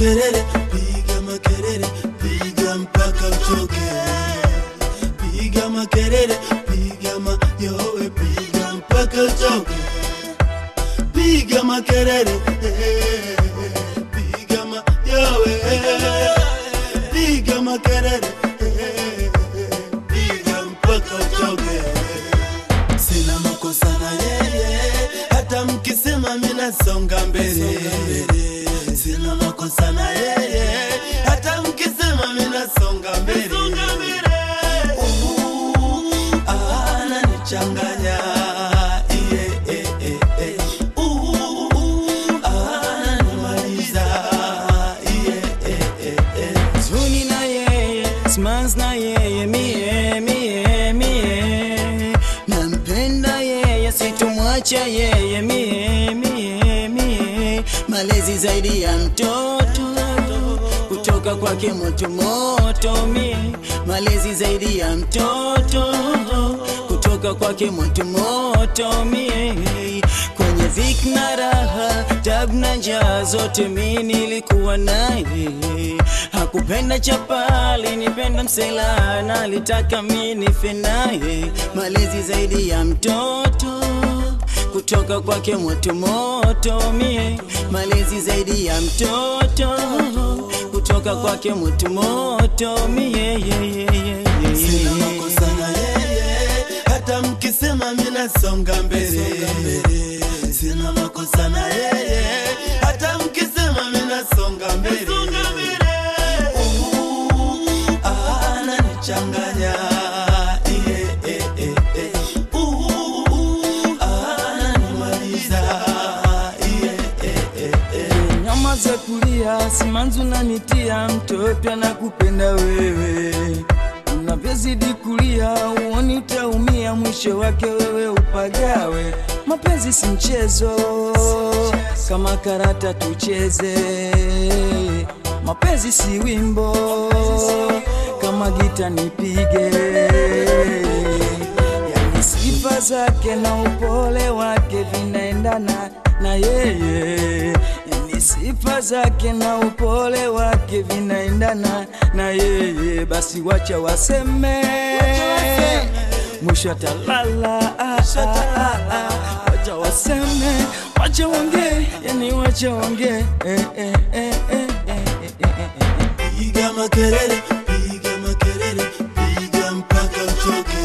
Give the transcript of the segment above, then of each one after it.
makelele, piga mpaka uchoke. Piga makelele, piga mayowe, piga mpaka uchoke. Piga makelele, piga mayowe, piga makelele, piga mpaka uchoke. Sina makosa na yeye, hata mkisema mina songa mbele. Sina makosa na yeye, hata mkisema mina songa mbele. Ananichanganya, ananimaliza, Zuni na yeye, smiles na yeye, mie nampenda yeye, sitomwacha yeye, mie malezi zaidi ya mtoto, kutoka kwake moto moto, mie malezi zaidi ya mtoto, kutoka kwake moto moto, mie kwenye dhiki na raha, tabu na njaa zote mimi nilikuwa naye. Hakupenda chapali, nipenda msela, na alitaka mimi nife naye. Malezi zaidi ya mtoto, kutoka kwake moto moto, mie malezi zaidi ya mtoto, kutoka kwake moto moto, mie sina makosa na yeye, hata mkisema mina songa mbele. Sina makosa na yeye, hata mkisema mina songa mbele. Ananichanganya, ananimaliza, nyamaza kulia, simanzu na nitia, mtoto anakupenda wewe. Unavyozidi kulia, uoni utaumia, mwisho wake wewe upagawe. Mapenzi si mchezo, kama karata tucheze. Mapenzi si wimbo, kama gita nipige. Yani sifa zake na upole wake vinaendana na yeye. Yani sifa zake na upole wake vinaendana na yeye. Basi wacha waseme, mwisho atalala. Wacha waseme, wacha wange, yani wacha wange. piga makelele, piga mpaka uchoke.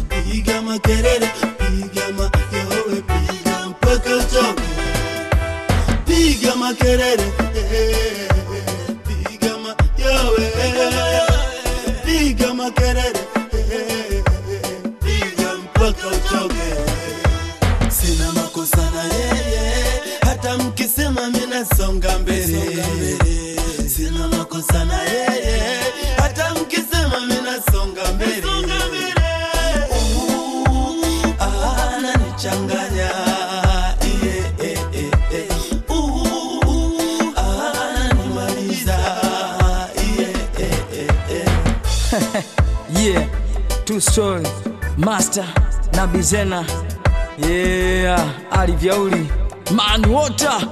Piga makelele, piga mayowe, piga mpaka uchoke. Piga makelele, piga mayowe, piga makelele, piga mpaka uchoke. Sina makosa na yeye, hata mkisema mina songa mbele. Sina makosa na yeye, hata mkisema mina songa mbele. Ananichanganya, ananimaliza, Yeah, Two Story, Master na Bizena. Yeah, Ali Vyauli, Man Water.